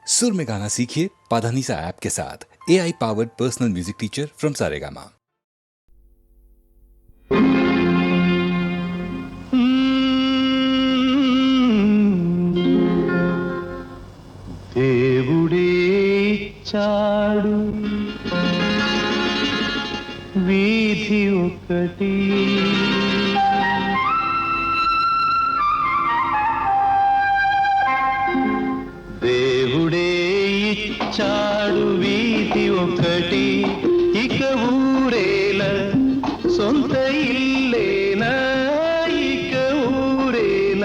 सुर में गाना सीखिए पाधानीसा ऐप के साथ। AI powered personal music teacher from Saregama. దేవుడే ఇచ్చాడు వీధి ఒకటి, దేవుడే ఇచ్చాడు వీధి ఒకటి, ఇక ఊరేల సొంత ఇల్లేనా, ఇక ఊరేల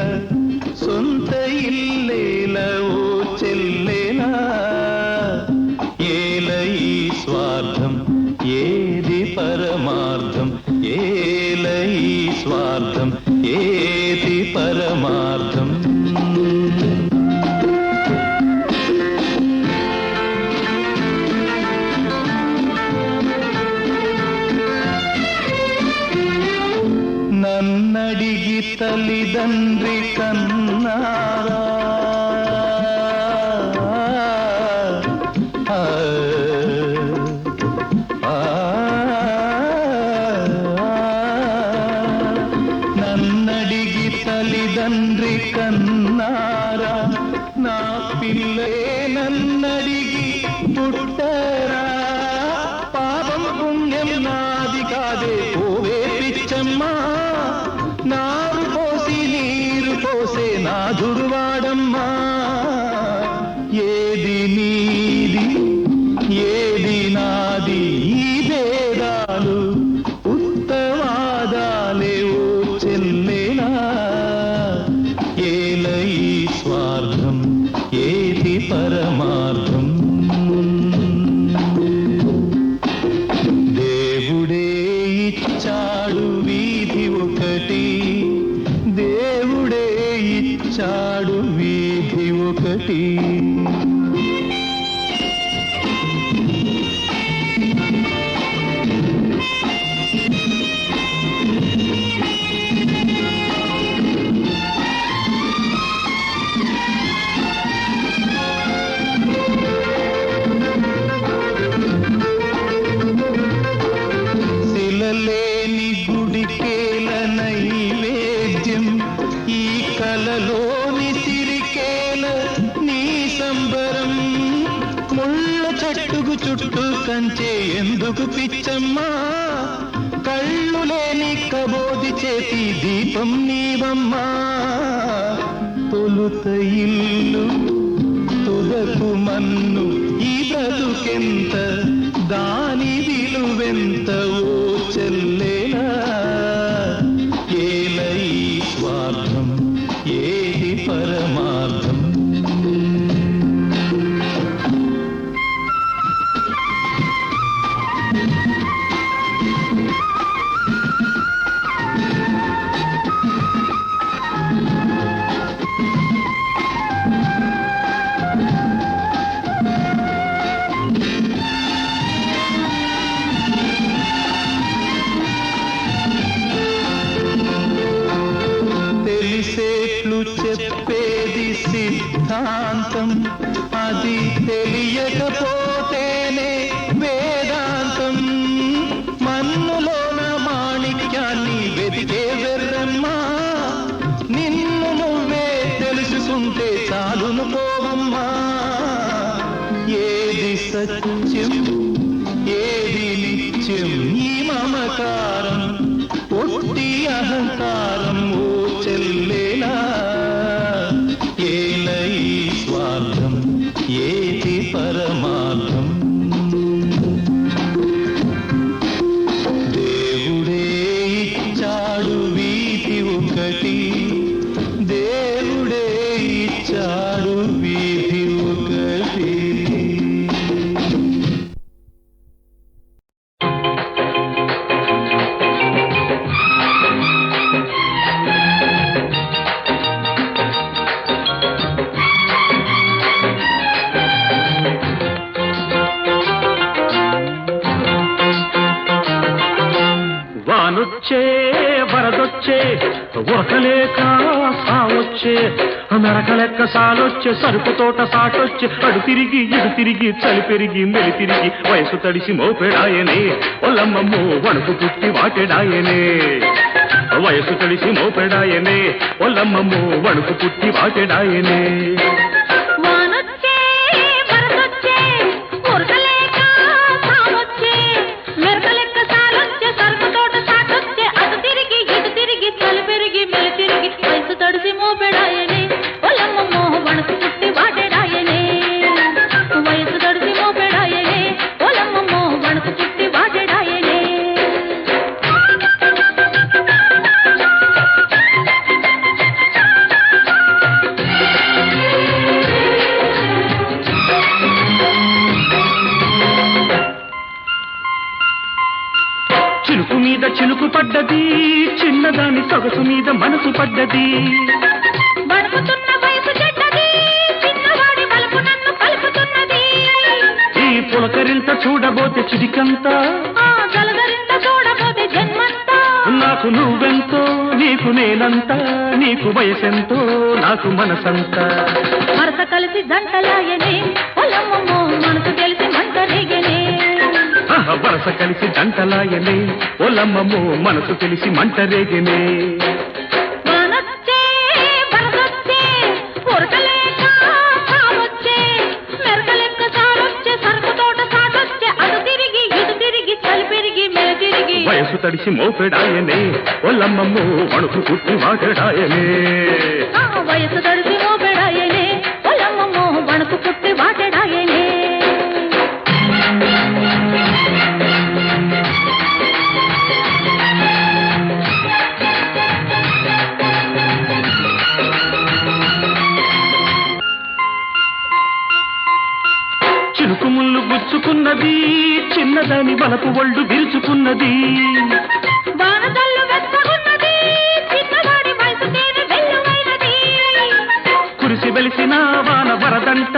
సొంత ఇల్లేల ఓ చెల్లేనా, ఏల ఈ స్వార్థం ఏది పరమార్థం, ఏల ఈ స్వార్థం ఏది పరమార్థం. నన్నడిగి తల్లిదండ్రి కన్నారా, నన్నడిగి తల్లిదండ్రి కన్నారా, నా పిల్లే నన్నడిగి పుట్టరా, పాపం పుణ్యం నాది కాదే పోవే పిచ్చమ్మా, నారు పోసి నీరు పోసే నాథుడు వాడమ్మా, ఏది నీది ఏది నాది ఈ భేదాలు ఉత్తవాదాలే ఓ చెల్లేనా, ఏల ఈ స్వార్థం ఏది పరమార్థం. దేవుడే ఇచ్చాడు వీధి ఒకటి, దేవుడే ఇచ్చాడు వీధి ఒకటి. శిలలేని గుడికేల నైవేద్యం, ఈ కలలోని సిరికేల నీ సంబరం, ముళ్ళ చెట్టుకు చుట్టూ కంచే ఎందుకు పిచ్చమ్మా, కళ్ళు లేని కబోది చేతి దీపం నీవమ్మా, తొలుత ఇల్లు తుదకు మన్ను ఈ బ్రతుకెంత, దాని విలువెంత ఓ చెల్లేనా, ఏల ఈ స్వార్థం ఏది పరమార్థం. తెలిసేట్లు చెప్పేది సిద్ధాంతం, అది తెలియకపోతేనే వేదాంతం, మన్నులోన మాణిక్యాన్ని వెతికే వెర్రమ్మా, నిన్ను నువ్వే తెలుసుకుంటే చాలును పోవమ్మా, ఏది సత్యం ఏది నిత్యం ఈ మమకారం ఒట్టి అహంకారం ఓ చెల్లేనా, ఏల ఈ స్వార్థం ఏది పరమార్థం. దేవుడే ఇచ్చాడు వీధి ఒకటి, దేవుడే ఇచ్చాడు వీధి ఒకటి. వానొచ్చే వరదొచ్చే ఉరకలేక సావొచ్చే వానొచ్చే మెరకలెక్క సాలొచ్చే సరుకు తోట సాటొచ్చే అడు తిరిగి ఇడు తిరిగి చలి పెరిగి మెలి తిరిగి వయసు తడిసి మోపెడాయనే ఒల్లమ్మమ్మో వణుకు పుట్టి వాటెడాయనే వయసు తడిసి మోపెడాయనే ఒల్లమ్మమ్మో వణుకు పుట్టి వాటెడాయనే చినుకు మీద చినుకు పడ్డది చిన్నదాని సొగసు మీద మనసు పడ్డది ఈ పులకరింత చూడబోతే చిడికంతా నాకు నువ్వెంతో నీకు నేనంతా నీకు వయసెంతో నాకు మనసంతా వరస కలిసి జంటలాయనే పొలమ్మో మనసు తెలిసి మంట రేగనే వరస కలిసి జంటలాయనే ఒల్లమ్మమ్మో మనసు తెలిసి మంట రేగనే వయసు తడిసి మోపెడాయనే ఒల్లమ్మమ్మో వణుకు పుట్టి వాటెడాయనే వయసు తడిసి మోపెడాయనే ఒల్లమ్మమ్మో వణుకు పుట్టి వాటెడాయనే చినుకు ముళ్ళు గుచ్చుకున్నది చిన్నదాని వలపు ఒళ్ళు విరుచుకున్నది కురిసి వెలిసిన వాన వరదంట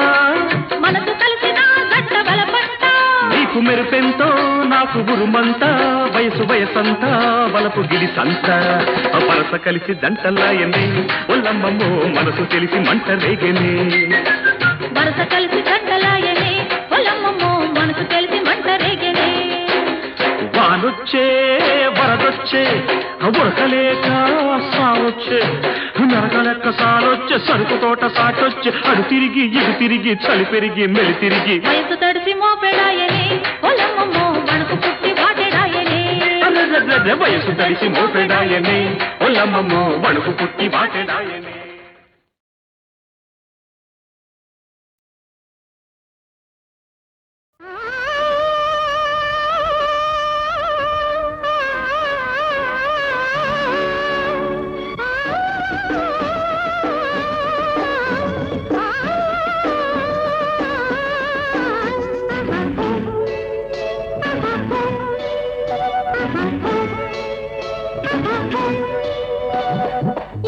మనసు కలిసిన గడ్డ బలపంట నీకు మెరుపెంతో నాకు ఉరుమంతా వయసు వయసంతా వలపు గిడిసంత వరస కలిసి దంటలాయనే ఒల్లమ్మమ్మో మనసు తెలిసి మంట రేగనే వరస కలిసి గడ్డలాయనే ఒల్లమ్మమ్మో మనసు తెలిసి మంట రేగనే వానొచ్చే వరదొచ్చే ఉరకలేక సావొచ్చే నరకలెక్క సాలొచ్చే సరుకు తోట సాటొచ్చే అడు తిరిగి ఇడు తిరిగి చలి పెరిగి మెలి తిరిగి వయసు తడిసి మోపెడాయనే ఒల్లమ్మమ్మో వణుకు పుట్టి వాటెడాయనే వయసు తడిసి మోపెడాయనే ఒల్లమ్మమ్మో వణుకు పుట్టి వాటెడాయనే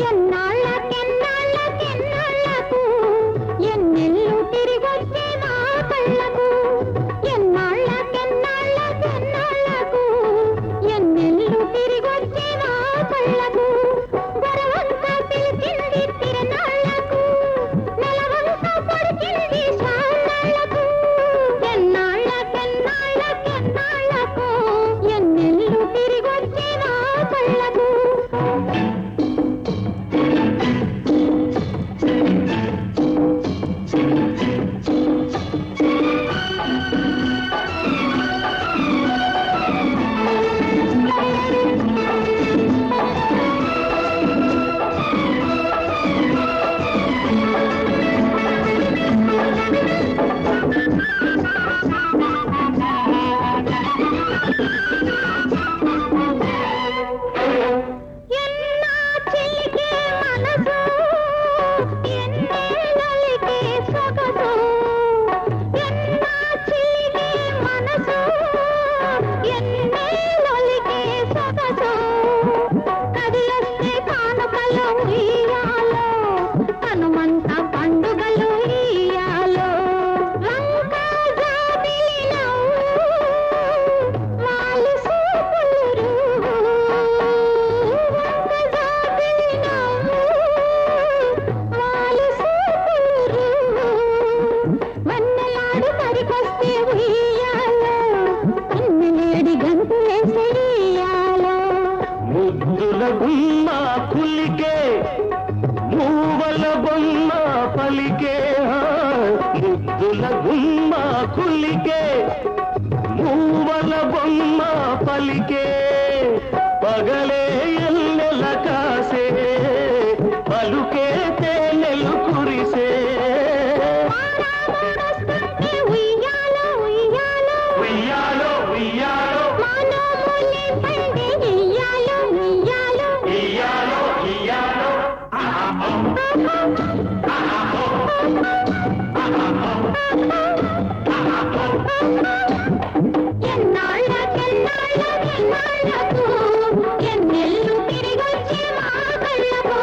ఎన్నాళ్ళ ఊరికొస్తే ఉయ్యాలో కన్నలేడి గంతులేసేయాలో ముద్దుల గుమ్మ కులికే మూవల బొమ్మ పలికే ముద్దుల గుమ్మ కులికే మూవల బొమ్మ పలికే పగలే ఎల్లెల కాసే పలుకే తేనెలు కురిసే ఉయ్యాలో ఉయ్యాలో ఉయ్యాలో ఉయ్యాలో మానవులే పండే ఉయ్యాలో ఉయ్యాలో ఇయ్యాలో ఇయ్యాలో ఎన్నాళ్ళకు ఎన్నెల్లు తిరిగొచ్చే మా కళ్ళకు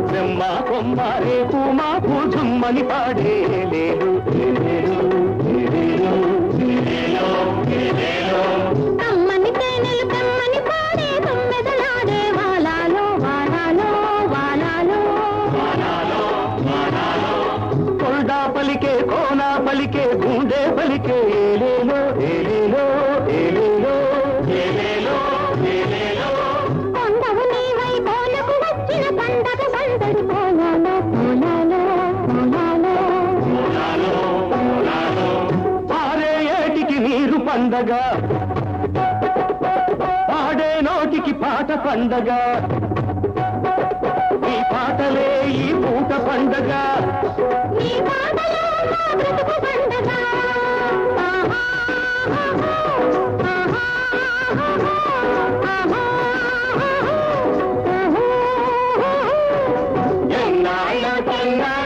బ్రహ్మ కొమ్మ రేపు మాకు జుమ్మని పాడే లేరు కమ్మని తేనెలు కమ్మని పాడే తొమ్మెదలాడే వాలాలో వాలాలో వాలాలో కొండా పలికే కోనా పలికే గుండె పలికే ఏలేలో ఏలేలో ఏలేలో ఏలేలో ఏలేలో కొండవు నీవై కోలకు వచ్చిన పండగ సందడి పోలాలో పోలాలో పోలాలో పారే ఏటికి నీరు పండగ పాడే నోటికి పాట పండగ ఈ పాటలే ఈ పూట పండగ నీ పాటలో నా బ్రతుకు పండగ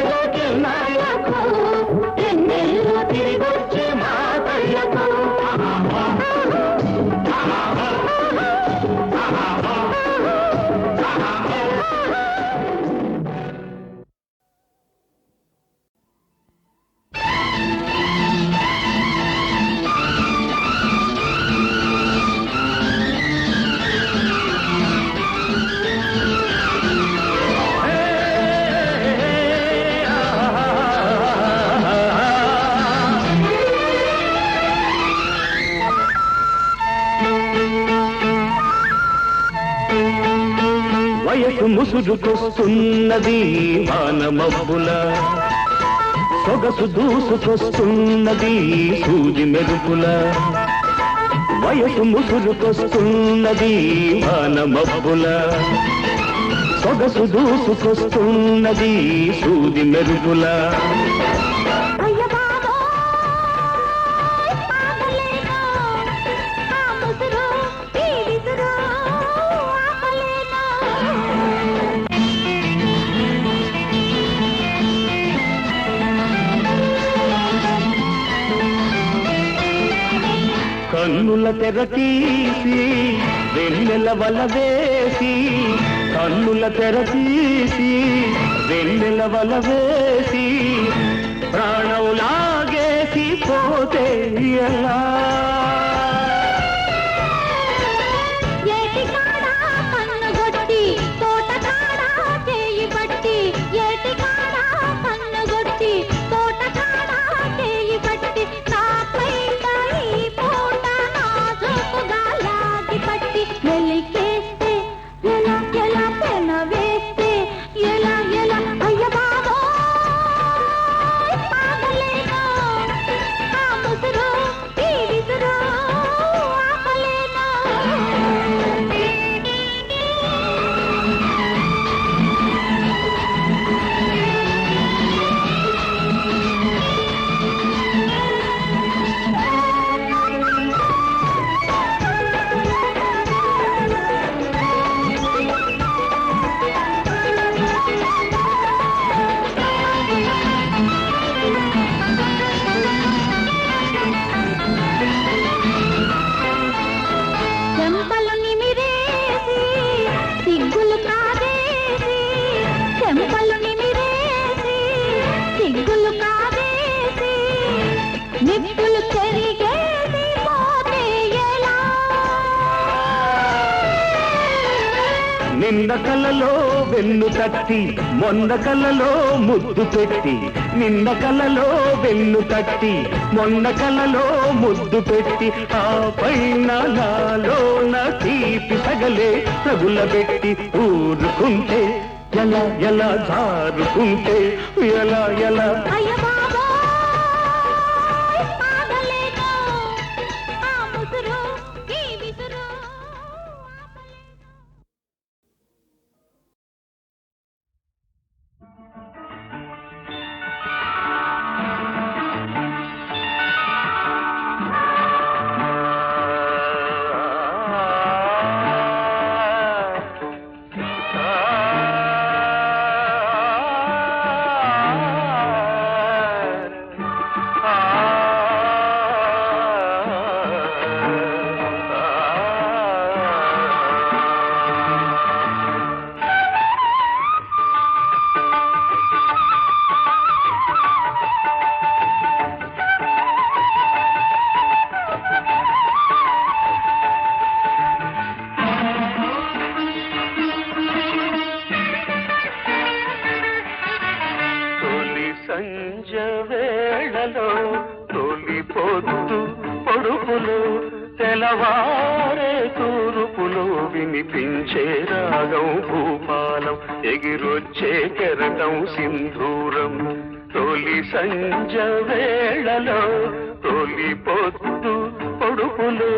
ఎన్నాళ్ళకెన్నాళ్ళకెన్నాళ్ళకు ఎన్నెల్లు తిరిగొచ్చే మా కళ్ళకు వయసు ముసురుకొస్తున్నది వాన మబ్బుల సొగసు దూసుకొస్తున్నది సూది మెరుపుల వయసు ముసురుకొస్తున్నది వాన మబ్బుల సొగసు దూసుకొస్తున్నది సూది మెరుపుల అయ్య బాబోయ్ ఆగలేను ఆ ముసురు ఈ విసురు ఆపలేను కన్నుల తెర తీసి వెన్నెల వల వేసి కన్నుల తెర తీసి వెన్నెల వల వేసి ప్రాణం లాగేసి పోతే ఎలా ఏటి కాడా కన్నుగొట్టి తోట కాడా చేయి పట్టి ఏటి కాడా కన్నుగొట్టి తోట కాడా చేయి పట్టి నాపై ఈ పూట నాజుకుగా లాగి పట్టి వెలికేస్తే ఎలా ఎలా పెన వేస్తే ఎలా ఎలా అయ్య బాబోయ్ ఆగలేను ఆ ముసురు ఈ నిన్న కలలో వెన్ను తట్టి మొన్న కలలో ముద్దు పెట్టి నిన్న కలలో వెన్ను తట్టి మొన్న కలలో ముద్దు పెట్టి ఆ పైన నాలోన తీపి తగలే తగులబెట్టి ఊరుకుంటే ఎలా ఎలా జారుకుంటే ఎలా ఎలా అయ్య బాబోయ్, ఆగలేను. ఆ ముసురు, ఈ విసురు, ఆపలేను. సంజవేళలో తొలి పొద్దు పొడుపులు తెలవారే తూరుపులు వినిపించే రాగం భూపాలం ఎగిరొచ్చే కెరటం సింధూరం తొలి సంజవేళలో తొలి పొద్దు పొడుపులు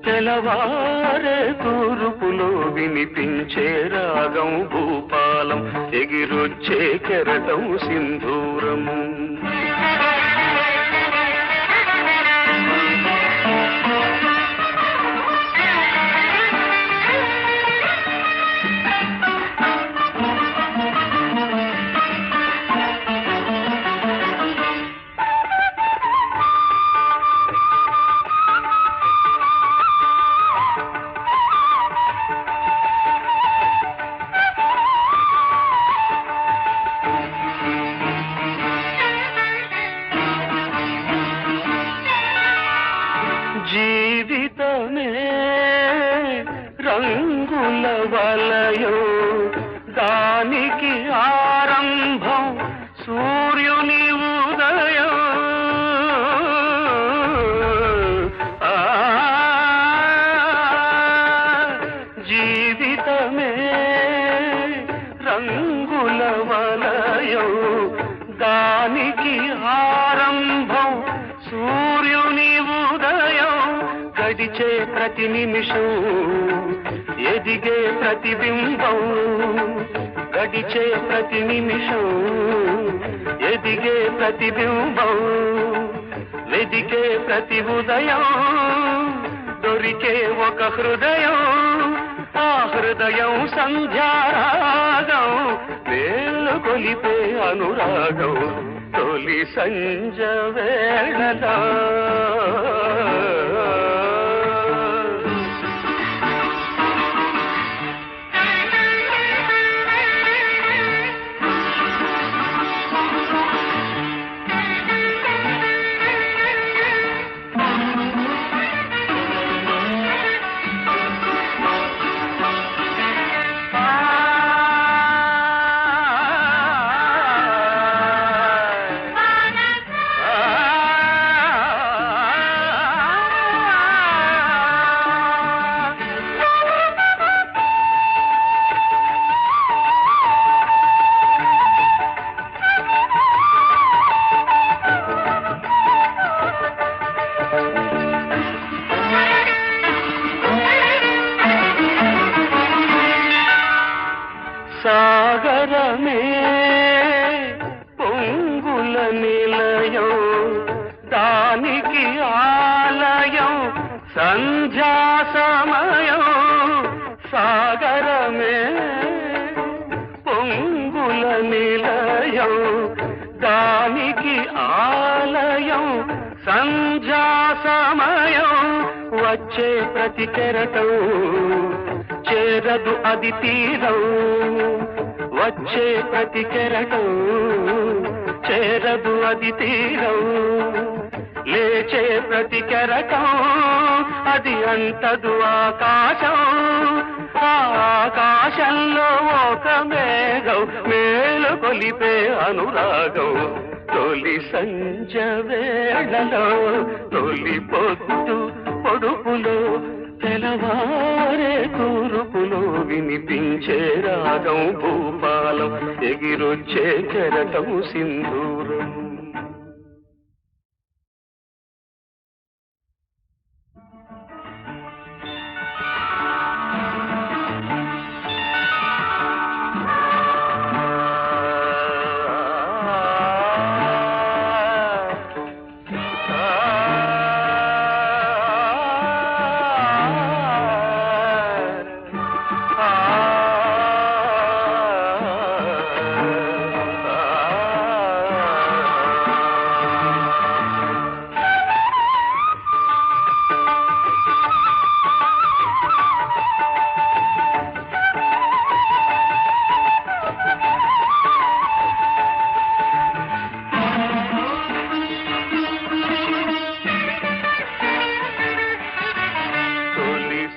తెలవారే తూరుపులు వినిపించే రాగం భూపాలం ఎగిరొచ్చే కెరటం సింధూరం జీవితమే రంగుల వలయో దానికి ఆరంభం సూర్యుని ఉదయం జీవితమే రంగుల వలయో దానికి ఆరంభం సూర్యుని ఉదయం గడిచే ప్రతి నిమిషం ఎదిగే ప్రతిబింబం గడిచే ప్రతి నిమిషం ఎదిగే ప్రతిబింబం వెదికే ప్రతి ఉదయం దొరికే ఒక హృదయం ఆ హృదయం సంధ్యారాగం వేళ్ళు కొలిపే అనురాగం తొలి సంజ వేళలో సాగరమే పొంగుల నిలయం దానికి ఆలయం సంధ్యా సమయం సాగరమే పొంగుల నిలయం దానికి ఆలయం సంధ్యా సమయం వచ్చే ప్రతి కెరటం చేరదు అది తీరం వచ్చే ప్రతి కెరటం చేరదు అది తీరం లేచే ప్రతి కెరటం అది అంతదు ఆకాశం ఆకాశంలో ఒక మేఘం మేలు కొలిపే అనురాగం తొలి సంజ వేళలో తొలి పొద్దు పొడుపులో తెలవారే తూర్పులో వినిపించే రాగం భూపాలం ఎగిరొచ్చే కెరటం సింధూరం.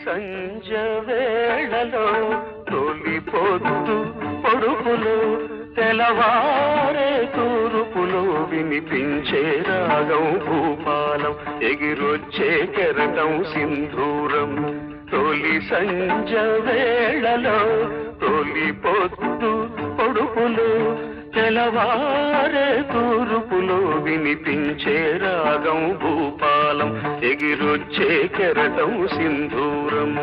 సంజ వేళలో తొలి పొద్దు పొడుపులో తెలవారే తూర్పులో వినిపించే రాగం భూపాలం ఎగిరొచ్చే కెరటం సింధూరం. తొలి సంజ వేళలో తొలి పొద్దు పొడుపులో తెలవారే తూర్పులో వినిపించే రాగం భూపాలం ఎగిరొచ్చే కెరటం సింధూరం.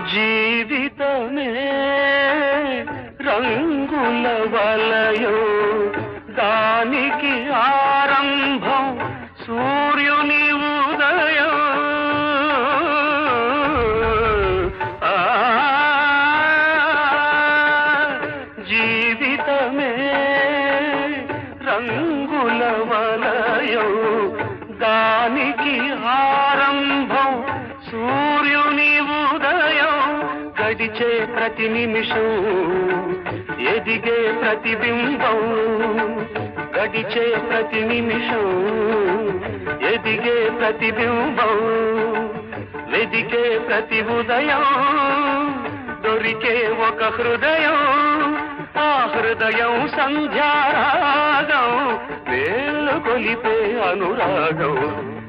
జీవితమే రంగుల వలయం దానికి ఆరంభం సూర్యుని ఉదయం. జీవితమే రంగుల వలయం దానికి ఆరంభం సూర్యుని ఉదయం. గడిచే ప్రతి నిమిషం ఎదిగే ప్రతిబింబం గడిచే ప్రతి నిమిషం ఎదిగే ప్రతిబింబం వెదికే ప్రతి ఉదయం దొరికే ఒక హృదయం. ఆ హృదయం సంధ్యారాగం వేళ్ళు కొలిపే అనురాగం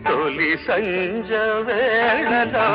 తొలి సంజ వేళలో.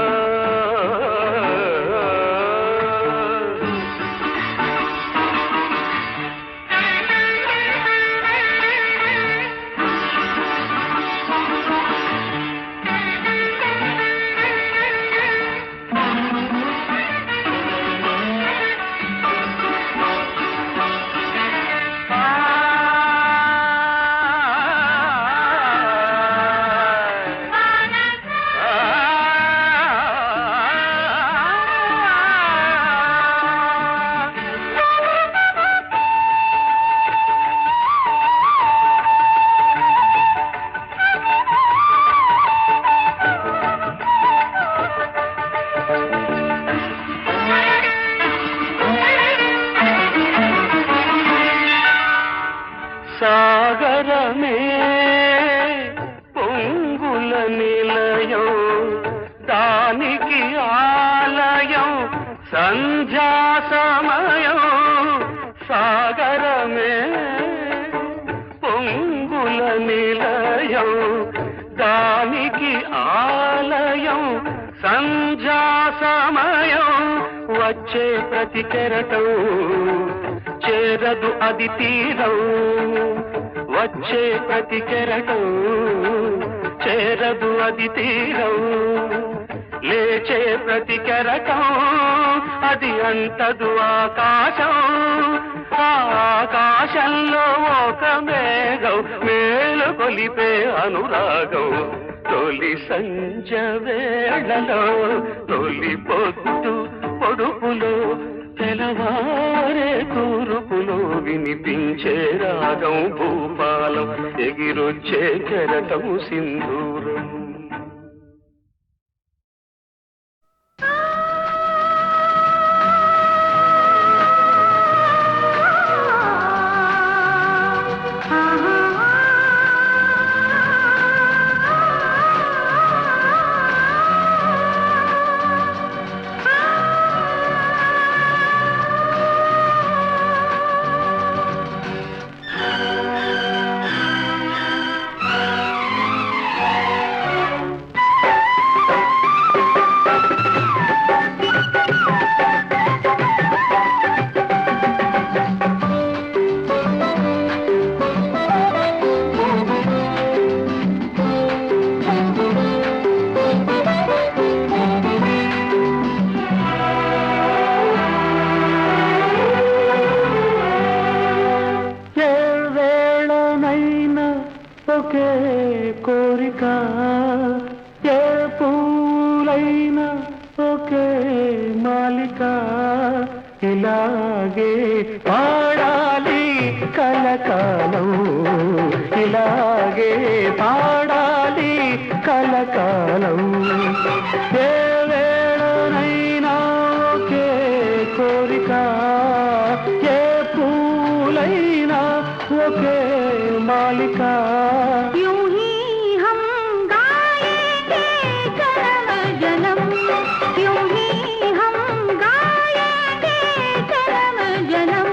సాగరమే పొంగుల నిలయం దానికి ఆలయం సంధ్యా సమయం. సాగరమే పొంగుల నిలయం దానికి ఆలయం సంధ్యా సమయం. వచ్చే ప్రతి కెరటం చేరదు అది తీరం వచ్చే ప్రతి కెరటం చేరదు అది తీరం లేచే ప్రతి కెరటం అది అంతదు ఆకాశం. ఆకాశంలో ఒక మేఘం మేలు కొలిపే అనురాగం తొలి సంజ వేళలో తొలి పొద్దు పొడుపులో తెలవారే తూరుపులో వినిపించే రాగం భూపాలం ఎగిరొచ్చే కెరటం సింధూరం. ఒకే కోరిక ఏ పూలైనా ఒకే మాలిక ఇలాగే పాడాలి కలకాలం ఇలాగే పాడాలి కలకాలం ఏ వేళనైనా ఒకే కోరిక ఏ పూలైనా ఒకే మాలిక यूं ही हम गाएंगे जन्म जन्म यूं ही हम गाएंगे जन्म जन्म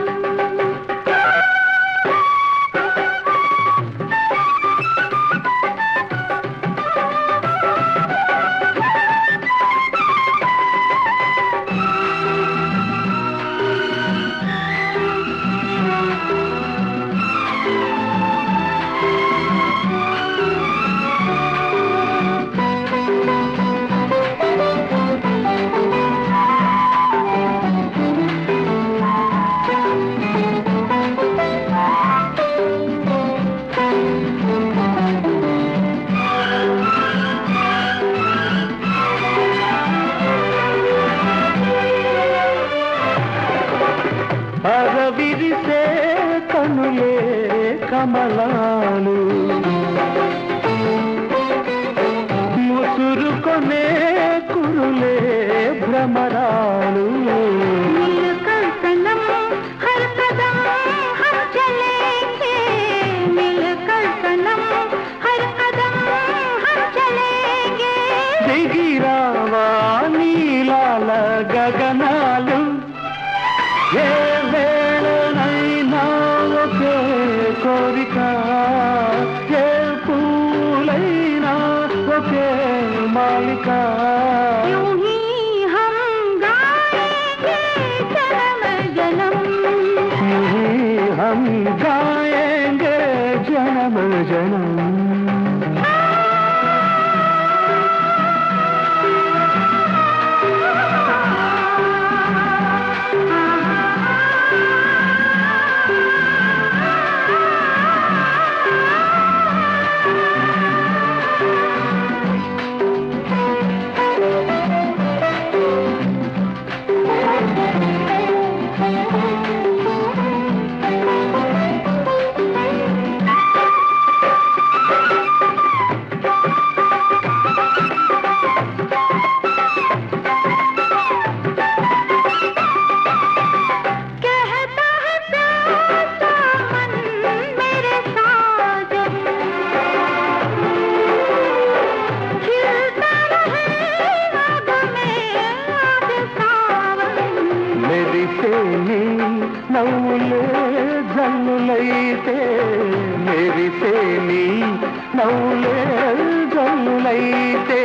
అరవిరిసే కనులే కమలాలు ముసురుకొనే కురులే భ్రమరాలు मिलकर सनम हर कदम हम चलेंगे मिलकर सनम हर कदम हम चलेंगे దిగిరావా నీలాల గగనాలు ఏ వేళనైనా ఒకే కోరిక ఏ పూలైనా ఒకే మాలిక यूं ही हम गाएंगे जन्म जन्म हम गाएंगे जन्म जन्म నవ్వులే జల్లులైతే మెరిసేని నవ్వులే జల్లులైతే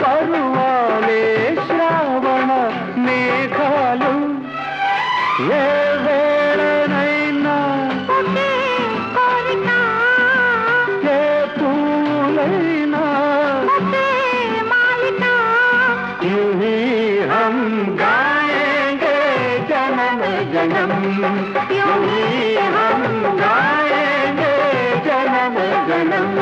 పరువాలే శ్రావణ మేఘాలు ఏ వేళనైనా ఒకే కోరిక ఏ పూలైనా ఒకే మాలిక यूं ही हम गाएंगे जन्म जन्म यूं ही हम गाएंगे जन्म जन्म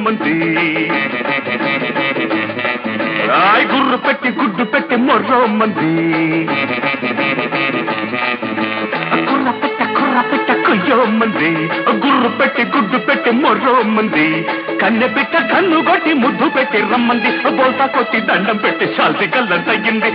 రమ్మంది రాయ్ గుర్రు పెట్టి గుడ్డు పెట్టి మొర్రమ్మంది కుర్ర పెట్ట కొయ్యమ్మంది గుర్రు పెట్టి గుడ్డు పెట్టి మొర్రమ్మంది కన్నె పెట్ట కన్ను కొట్టి ముద్దు పెట్టి రమ్మంది బోల్తా కొట్టి దండం పెట్టి శాల్తి కళ్ళం తగ్గింది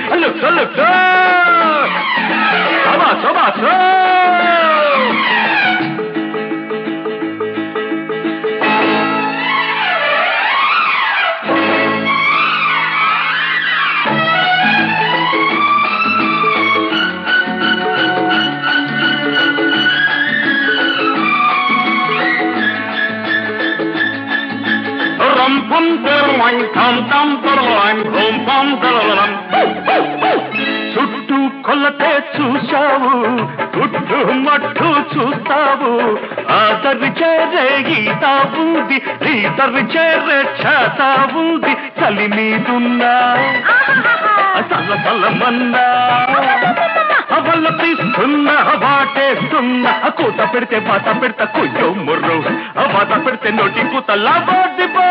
చుట్టూ కొలతే చూశావు చుట్టూ మట్టు చూస్తావు ఆదరి చేరే గీత ఉంది ఈతరి చేరే చేత ఉంది చలి మీదున్నా చల్ల చల్లమన్నా వల్ల తీస్తున్నా వాటేస్తున్నా కూత పెడితే బాత పెడతా కొయ్యో ముర్రు బాత పెడితే నోటి కూత లాబోదిపో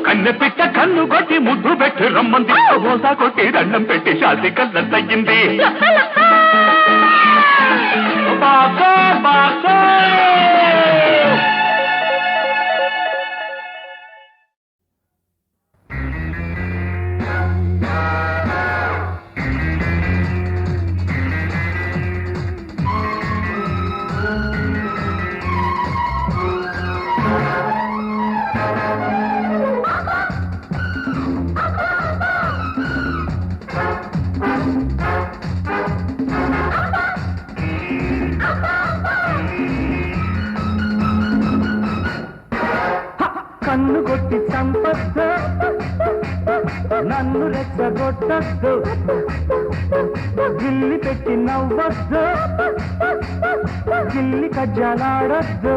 కన్నె పిట్ట కన్ను కొట్టి ముద్దు పెట్టి రమ్మంది బోసా కొట్టి దండం పెట్టి శాంతి కళ్ళం తగ్గింది బాసో బాసో కన్ను కొట్టి చంపద్దు నన్ను రెచ్చగొట్టద్దు గిల్లి పెట్టి నవ్వద్దు గిల్లి కజ్జలాడద్దు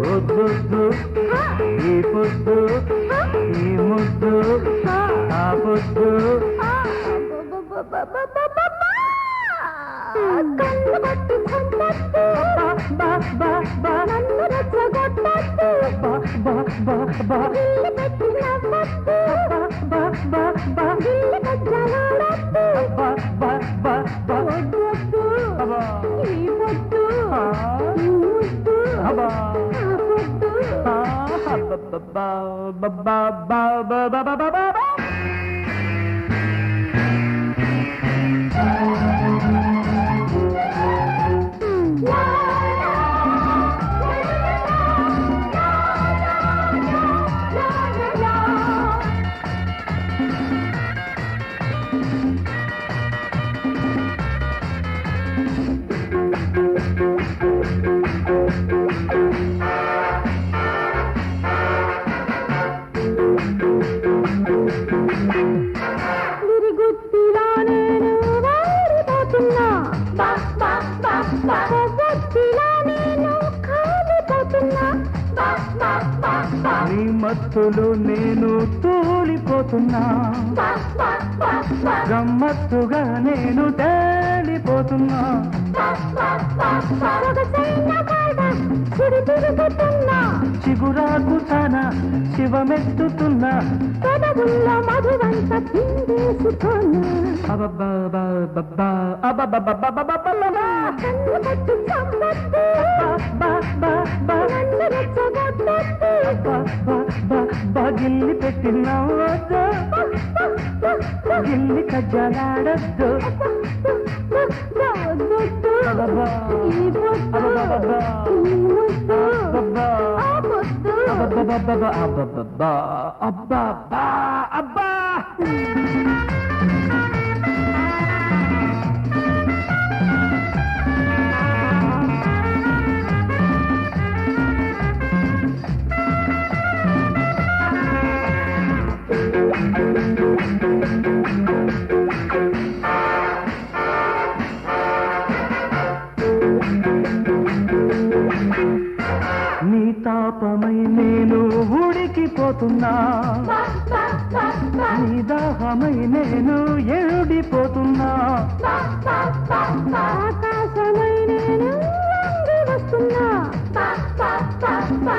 వద్దొద్దు ఈ పొద్దు ఈ ముద్దు ఆ పొద్దు కన్ను కొట్టి చంపద్దు నన్ను రెచ్చగొట్టద్దు గిల్లి పెట్టి నవ్వద్దు గిల్లి కజ్జలాడద్దు వద్దొద్దు ఈ పొద్దు ఈ ముద్దు ఆ పొద్దు నీ మత్తులో నేను తూలిపోతున్నా గమ్మత్తుగా నేను తేలిపోతున్నా చిగురాకు తన శివమెత్తుతున్నా మధువంత గిల్లి పెట్టి నవ్వద్దు గిల్లి కజ్జలాడద్దు అబ్బా నీ తాపమై నేను ఉడికిపోతున్నా, నీ దాహమై నేను ఎండిపోతున్నా, ఆకాశమై నేను వంగి వస్తున్నా,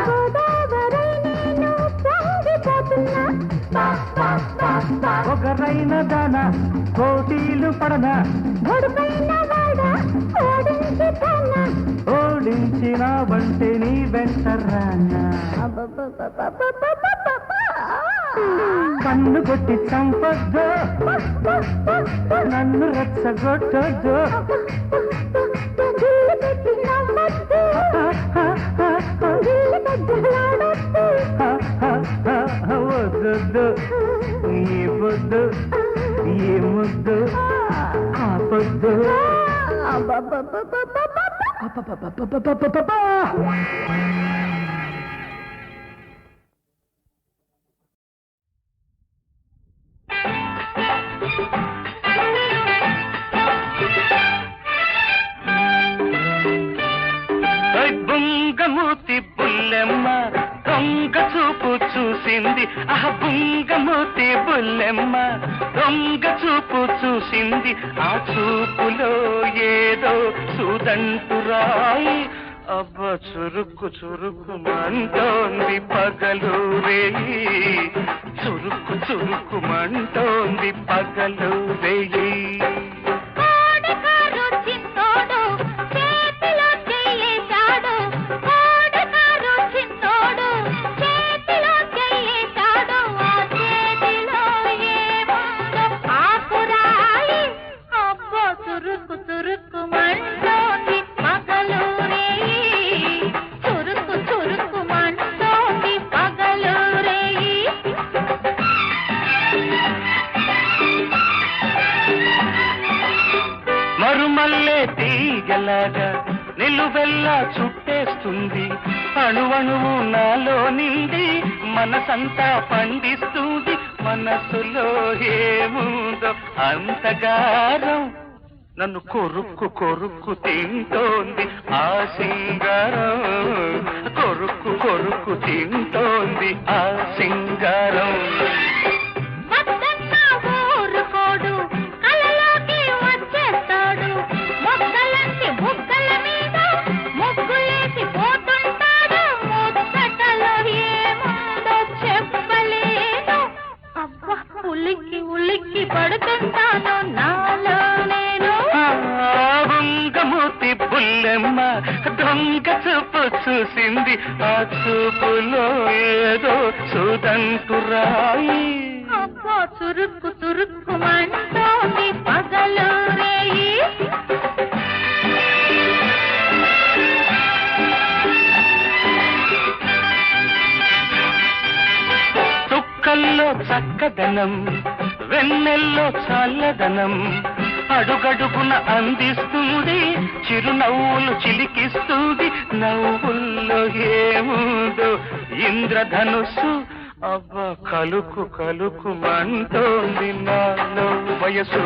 గోదావరై నేను పొంగిపోతున్నా. ఒకరైన దాన కోటీలు పడన, గొడుపైన వాడ ఓడించిపోన, ఓడించిన వంటే నీ వెంట రానా. కన్ను కొట్టి చంపొద్దు, నన్ను రెచ్చగొట్టొద్దు, వద్దొద్దు ఈ పొద్దు ఈ ముద్దు ఆపొద్దు. బుంగమూతి బుల్లెమ్మ దొంగ చూపు చూసింది, బుంగమూతి బుల్లెమ్మ దొంగ చూపు చూసింది, ఆ చూపులో ఏదో సుదంటురాయి, అబ్బ చురుకు చురుకు మంటోంది పగలు రేయి, చురుకు చురుకు మంటోంది పగలు రేయి. మరుమల్లే తీగలాగా నిలువెల్లా చుట్టేస్తుంది, అణువణువు నాలో నిండి మనసంతా పండిస్తుంది, మనసులో ఏముందో అంతగారం నన్ను కొరుక్కు కొరుక్కు తింటోంది ఆ సింగారం, కొరుక్కు కొరుక్కు తింటోంది ఆ సింగారం. ఉలిక్కి పడుతుంటాను నాలో నేను. బుంగమూతి బుల్లెమ్మ దొంగ చూపు చూసింది, ఆ చూపులో ఏదో సుదంటురాయి, అబ్బో చురుక్కు చురుక్కు మంటోంది పగలు రేయి. చుక్కల్లో చక్కదనం, వెన్నెల్లో చల్లదనం, అడుగడుగున అందిస్తుంది, చిరునవ్వులు చిలికిస్తుంది, నవ్వుల్లో ఏముందో ఇంద్రధనుస్సు, అవ్వ కలుకు కలుకు మంటోంది నాలో వయసు.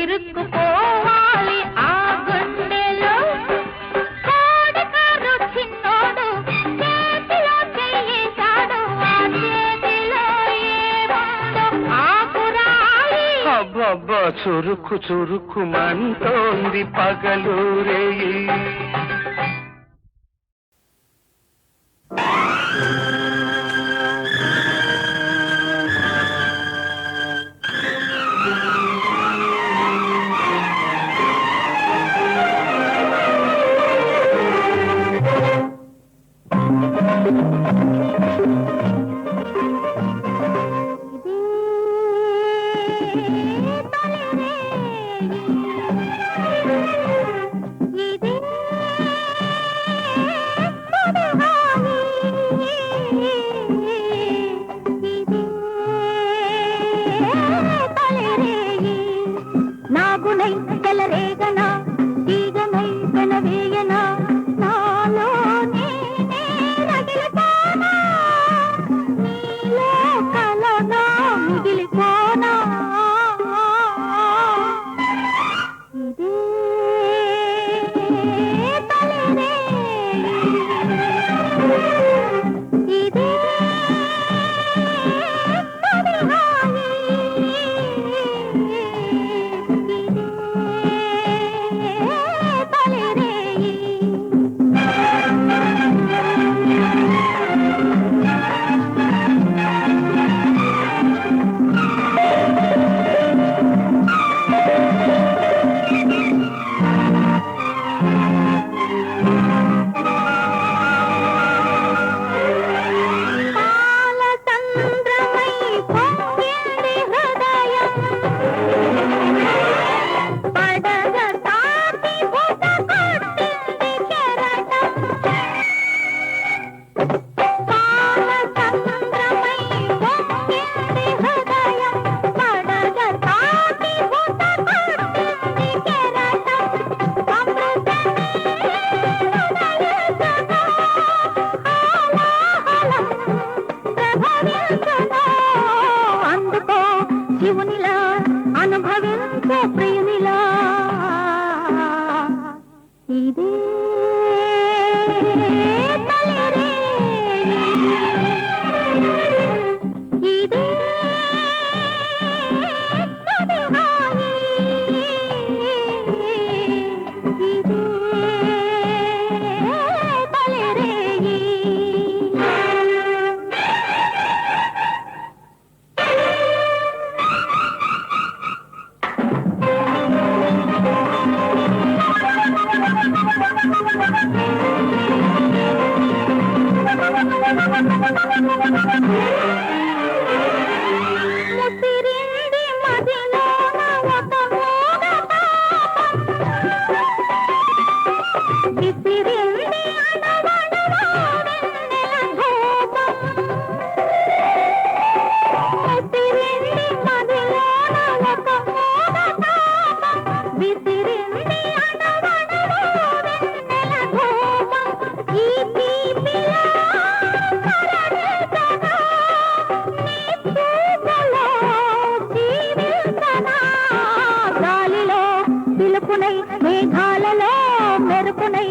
ఇరుక్కుపోవాలి ఆ గుండెలో, కోడికారు చిన్నోడు చేతిలో చెయ్యేశాడు, ఆ చేతిలో ఏముందో ఆకురాయి, అబ్బబ్బా చురుకు చురుకు మంటోంది పగలు రేయి. ఇదే తొలిరే ఇదే తొలిహాయి ఇదే తొలిరేయి ముసిరింది మదిలోన ఒక మోగ పాపం విసిరింది అణవణువో వెన్నెల ధూపం ముసిరింది మదిలోన ఒక మోగ పాపం విసిరింది అణవణువో వెన్నెల ధూపం ఈ తీపిలో కరణితగా నీ చూపులో జీవించనా గాలిలో పిలుపునై మేఘాలలో మెరుపునై